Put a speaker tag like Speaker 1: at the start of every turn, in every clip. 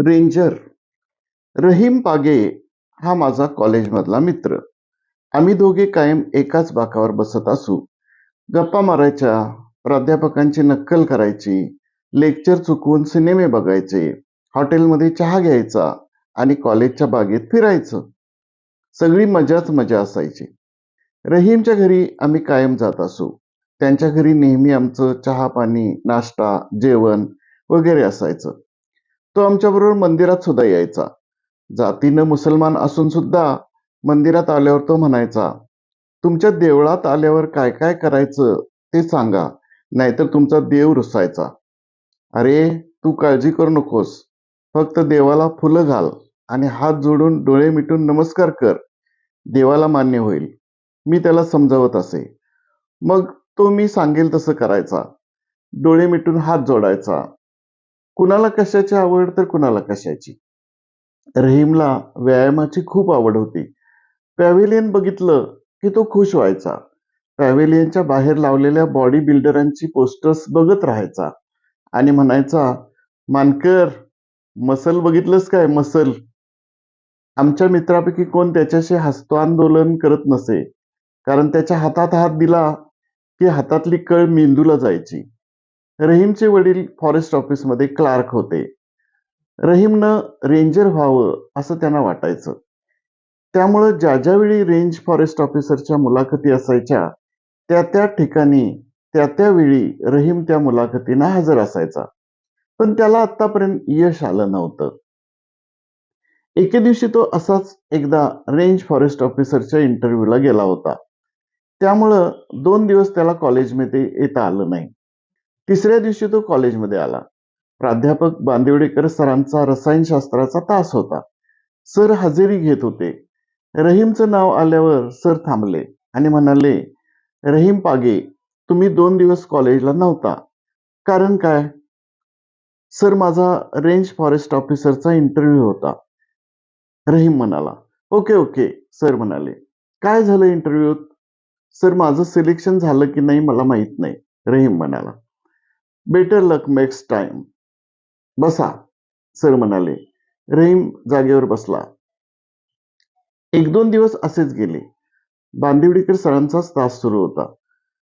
Speaker 1: Ranger Rahim पागे हा माझा कॉलेजमधला मित्र. आम्ही दोघे कायम एकाच बाकावर बसत असू. गप्पा मारायच्या, प्राध्यापकांची नक्कल करायची, लेक्चर चुकवून सिनेमे बघायचे, हॉटेलमध्ये चहा घ्यायचा आणि कॉलेजच्या बागेत फिरायचं. सगळी मजाच मजा असायची. रहीमच्या घरी आम्ही कायम जात असू. त्यांच्या घरी नेहमी आमचं चहा पाणी, नाश्ता, जेवण वगैरे असायचं. तो आमच्याबरोबर मंदिरात सुद्धा यायचा. जातीनं मुसलमान असून सुद्धा मंदिरात आल्यावर तो म्हणायचा, तुमच्या देवळात आल्यावर काय काय करायचं ते सांगा, नाहीतर तुमचा देव रुसायचा. अरे, तू काळजी करू नकोस. फक्त देवाला फुलं घाल आणि हात जोडून डोळे मिटून नमस्कार कर. देवाला मान्य होईल. मी त्याला समजावत असे. मग तो मी सांगेल तसं करायचा. डोळे मिटून हात जोडायचा. कुणाला कशाची आवड तर कुणाला कशाची. रहीमला व्यायामाची खूप आवड होती. पॅव्हेलियन बघितलं की तो खुश व्हायचा. पॅव्हेलियनच्या बाहेर लावलेल्या बॉडी बिल्डरांची पोस्टर्स बघत राहायचा आणि म्हणायचा, मानकर, मसल बघितलंस काय मसल? आमच्या मित्रापैकी कोण त्याच्याशी हस्तांदोलन करत नसे, कारण त्याच्या हातात हात दिला की हातातली कळ मेंदूला जायची. रहीमचे वडील फॉरेस्ट ऑफिसमध्ये क्लार्क होते. रहीमनं रेंजर व्हावं असं त्यांना वाटायचं. त्यामुळं ज्या वेळी रेंज फॉरेस्ट ऑफिसरच्या मुलाखती असायच्या, त्या ठिकाणी त्या वेळी रहीम त्या मुलाखतींना हजर असायचा. पण त्याला आतापर्यंत यश आलं नव्हतं. एके दिवशी तो असाच एकदा रेंज फॉरेस्ट ऑफिसरच्या इंटरव्ह्यूला गेला होता. त्यामुळं 2 दिवस त्याला कॉलेजमध्ये येता आलं नाही. तिसऱ्या दिवशी तो कॉलेजमध्ये आला. प्राध्यापक बांदिवडेकर सरांचा रसायनशास्त्राचा तास होता. सर हजेरी घेत होते. रहीमचं नाव आल्यावर सर थांबले आणि म्हणाले, रहीम पागे, तुम्ही 2 दिवस कॉलेजला नव्हता. कारण काय? सर, माझा रेंज फॉरेस्ट ऑफिसरचा इंटरव्ह्यू होता. रहीम म्हणाला. ओके ओके, सर म्हणाले. काय झालं इंटरव्ह्यूत? सर, माझं सिलेक्शन झालं की नाही मला माहित नाही, रहीम म्हणाला. बेटर लक नेक्स्ट टाइम. बसा, सर म्हणाले. रहीम जागेवर बसला. 1-2 दिवस असेच गेले. बांदिवडेकर सरांचाच तास सुरू होता.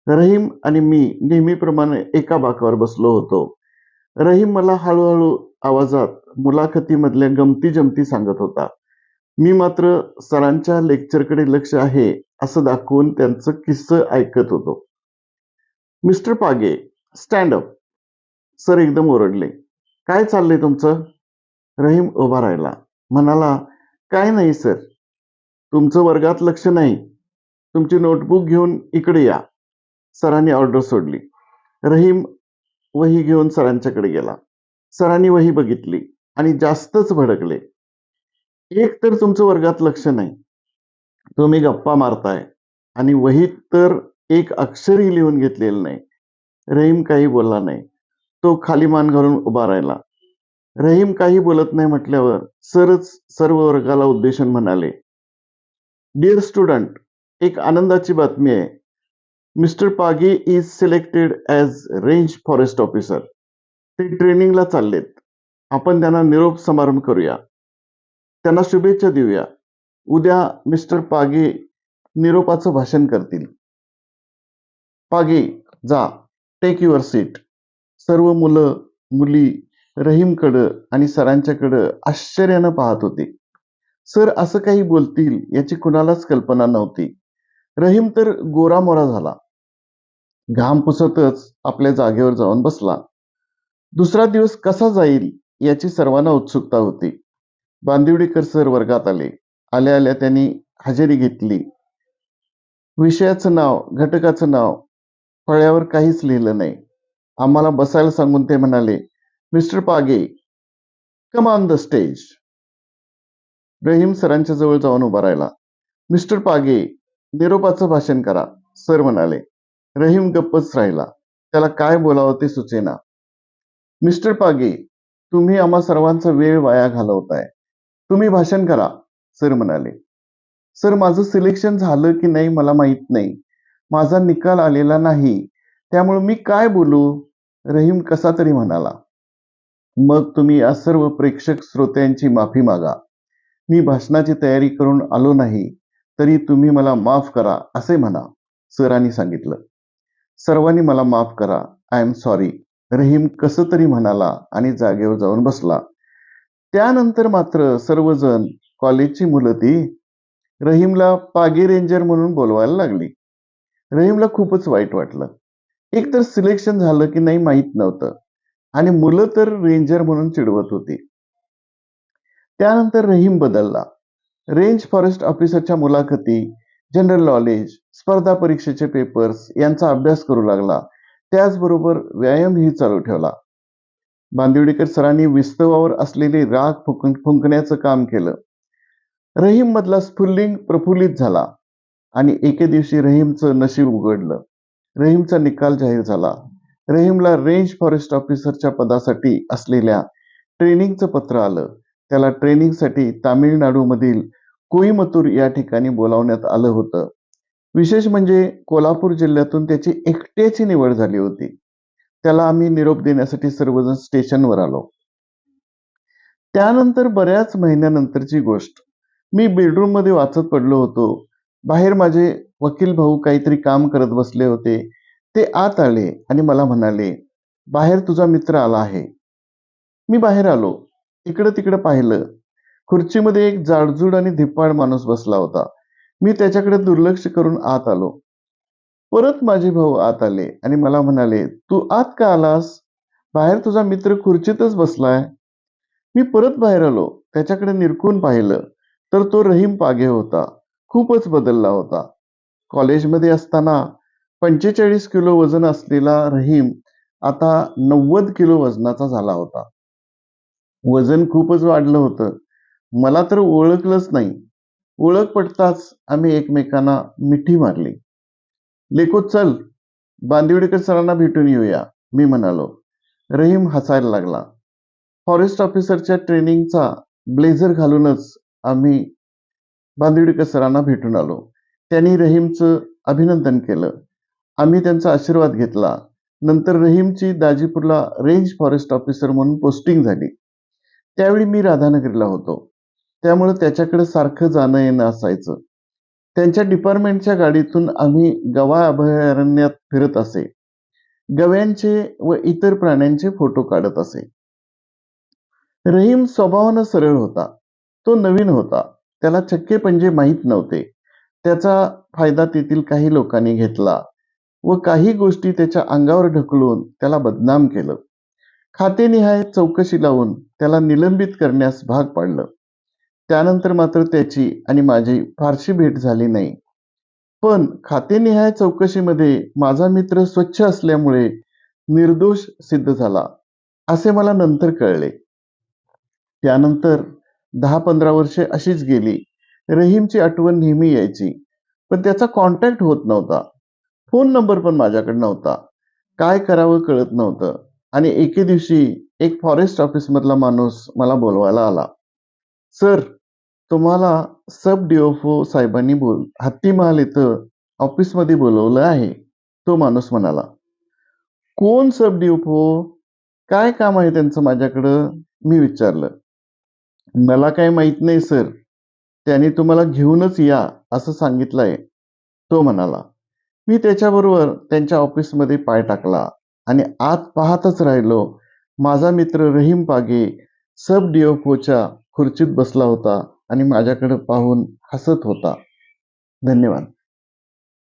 Speaker 1: रहीम आणि मी नेहमीप्रमाणे एका बाकावर बसलो होतो. रहीम मला हळूहळू आवाजात मुलाखतीमधल्या गमती जमती सांगत होता. मी मात्र सरांच्या लेक्चरकडे लक्ष आहे असं दाखवून त्यांचं किस्से ऐकत होतो. मिस्टर पागे, स्टँड अप. सर एकदम ओरडले. काय चाललंय तुमचं? रहीम उभा राहिला. म्हणाला, काय नाही सर. तुमचं वर्गात लक्ष नाही. तुमची नोटबुक घेऊन इकडे या. सरांनी ऑर्डर सोडली. रहीम वही घेऊन सरांच्याकडे गेला. सरांनी वही बघितली आणि जास्तच भडकले. एक तर तुमचं वर्गात लक्ष नाही. तुम्ही गप्पा मारताय आणि वहीत तर एक अक्षरही लिहून घेतलेलं नाही. रहीम काही बोलला नाही. तो खाली मान घालून उभा राहिला. रहीम काही बोलत नाही म्हटल्यावर सरच सर्व वर्गाला उद्देशून म्हणाले, डिअर स्टुडंट, एक आनंदाची बातमी आहे. मिस्टर पागे is selected as range forest officer. ते ट्रेनिंगला चाललेत. आपण त्यांना निरोप समारंभ करूया. त्यांना शुभेच्छा देऊया. उद्या मिस्टर पागे निरोपाचं भाषण करतील. पागे, जा, टेक युअर सीट. सर्व मुलं, मुली रहीमकडं आणि सरांच्याकडं आश्चर्यानं पाहत होते. सर असं काही बोलतील याची कुणालाच कल्पना नव्हती. रहीम तर गोरामोरा झाला. घाम पुसतच आपल्या जागेवर जाऊन बसला. दुसरा दिवस कसा जाईल याची सर्वांना उत्सुकता होती. बांदिवडेकर सर वर्गात आले. आल्या आल्या त्यांनी हजेरी घेतली. विषयाचं नाव, घटकाचं नाव, फळ्यावर काहीच लिहिलं नाही. आम्हाला बसायला सांगून ते म्हणाले, मिस्टर पागे, come on the stage. Rahim सरांच्या जवळ जाऊन उभा राहिला. मिस्टर पागे, निरोपाचं भाषण करा, सर म्हणाले. रहीम गप्पच राहिला. त्याला काय बोलावं ते सुचेना. मिस्टर पागे, तुम्ही आम्हा सर्वांचा वेळ वाया घालवताय. तुम्ही भाषण करा, सर म्हणाले. सर, माझं सिलेक्शन झालं की नाही मला माहित नाही. माझा निकाल आलेला नाही. त्यामुळे मी काय बोलू? रहीम कसा तरी म्हणाला. मग तुम्ही या सर्व प्रेक्षक श्रोत्यांची माफी मागा. मी भाषणाची तयारी करून आलो नाही, तरी तुम्ही मला माफ करा असे म्हणा, सरांनी सांगितलं. सर्वांनी मला माफ करा, आय एम सॉरी, रहीम कसं तरी म्हणाला आणि जागेवर जाऊन बसला. त्यानंतर मात्र सर्वजण, कॉलेजची मुलं ती, रहीमला पागे रेंजर म्हणून बोलवायला लागली. रहीमला खूपच वाईट वाटलं. एक तर सिलेक्शन झालं की नाही माहीत नव्हतं आणि मुलं तर रेंजर म्हणून चिडवत होती. त्यानंतर रहीम बदलला. रेंज फॉरेस्ट ऑफिसरच्या मुलाखती, जनरल नॉलेज, स्पर्धा परीक्षेचे पेपर्स यांचा अभ्यास करू लागला. त्याचबरोबर व्यायामही चालू ठेवला. बांदिवडेकर सरांनी विस्तवावर असलेले राग फुंकण्याचं काम केलं. रहीम मधला स्फुल्लिंग प्रफुल्लित झाला आणि एके दिवशी रहीमचं नशीब उघडलं. रहीमचा निकाल जाहीर झाला. रहीमला रेंज फॉरेस्ट ऑफिसरच्या पदासाठी असलेल्या ट्रेनिंगचं पत्र आलं. त्याला ट्रेनिंगसाठी तामिळनाडूमधील कोईमतूर या ठिकाणी बोलावण्यात आलं होतं. विशेष म्हणजे कोल्हापूर जिल्ह्यातून त्याची एकट्याची निवड झाली होती. त्याला आम्ही निरोप देण्यासाठी सर्वजण स्टेशनवर आलो. त्यानंतर बऱ्याच महिन्यानंतरची गोष्ट. मी बेडरूममध्ये वाचत पडलो होतो. बाहेर माझे वकील भाऊ काहीतरी काम करत बसले होते. ते आत आले आणि मला म्हणाले, बाहेर तुझा मित्र आला आहे. मी बाहेर आलो. इकडं तिकडं पाहिलं. खुर्चीमध्ये एक जाडजूड आणि धिप्पाड माणूस बसला होता. मी त्याच्याकडे दुर्लक्ष करून आत आलो. परत माझे भाऊ आत आले आणि मला म्हणाले, तू आत का आलास? बाहेर तुझा मित्र खुर्चीतच बसलाय. मी परत बाहेर आलो. त्याच्याकडे निरखून पाहिलं तर तो रहीम पागे होता. खूपच बदलला होता. कॉलेजमध्ये असताना 45 किलो वजन असलेला रहीम आता 90 किलो वजनाचा झाला होता. वजन खूपच वाढलं होतं. मला तर ओळखलंच नाही. ओळख पडताच आम्ही एकमेकांना मिठी मारली. लेको चल, बांदिवडेकर सरांना भेटून येऊया, मी म्हणालो. रहीम हसायला लागला. फॉरेस्ट ऑफिसरच्या ट्रेनिंगचा ब्लेझर घालूनच आम्ही बांदिवडेकर सरांना भेटून आलो. त्यांनी रहीमचं अभिनंदन केलं. आम्ही त्यांचा आशीर्वाद घेतला. नंतर रहीमची दाजीपूरला रेंज फॉरेस्ट ऑफिसर म्हणून पोस्टिंग झाली. त्यावेळी मी राधानगरीला होतो. त्यामुळे त्याच्याकडे सारखं जाणं येणं असायचं. त्यांच्या डिपार्टमेंटच्या गाडीतून आम्ही गवा अभयारण्यात फिरत असे. गव्यांचे व इतर प्राण्यांचे फोटो काढत असे. रहीम स्वभावानं सरळ होता. तो नवीन होता. त्याला चक्के पंजे माहीत नव्हते. त्याचा फायदा तेथील काही लोकांनी घेतला व काही गोष्टी त्याच्या अंगावर ढकलून त्याला बदनाम केलं. खातेनिहाय चौकशी लावून त्याला निलंबित करण्यास भाग पाडलं. त्यानंतर मात्र त्याची आणि माझी फारशी भेट झाली नाही. पण खातेनिहाय चौकशीमध्ये माझा मित्र स्वच्छ असल्यामुळे निर्दोष सिद्ध झाला, असे मला नंतर कळले. त्यानंतर 10-15 वर्षे अशीच गेली. रहीमची आठवण नेहमी यायची, पण त्याचा कॉन्टॅक्ट होत नव्हता. फोन नंबर पण माझ्याकडे नव्हता. काय करावं कळत नव्हतं आणि एके दिवशी एक फॉरेस्ट ऑफिसमधला माणूस मला बोलवायला आला. सर, तुम्हाला सब डीओफओ साहेबांनी हत्तीमहाल इथं ऑफिसमध्ये बोलवलं आहे, तो माणूस म्हणाला. कोण सब डीओफओ? काय काम आहे त्यांचं माझ्याकडं? मी विचारलं. मला काय माहित नाही सर. त्यांनी तुम्हाला घेऊनच या असं सांगितलंय, तो म्हणाला. मी त्याच्याबरोबर त्यांच्या ऑफिसमध्ये पाय टाकला आणि आत पाहतच राहिलो. माझा मित्र रहीम पागे सब डीओफओच्या खुर्चीत बसला होता आणि माझ्याकडे पाहून हसत होता. धन्यवाद.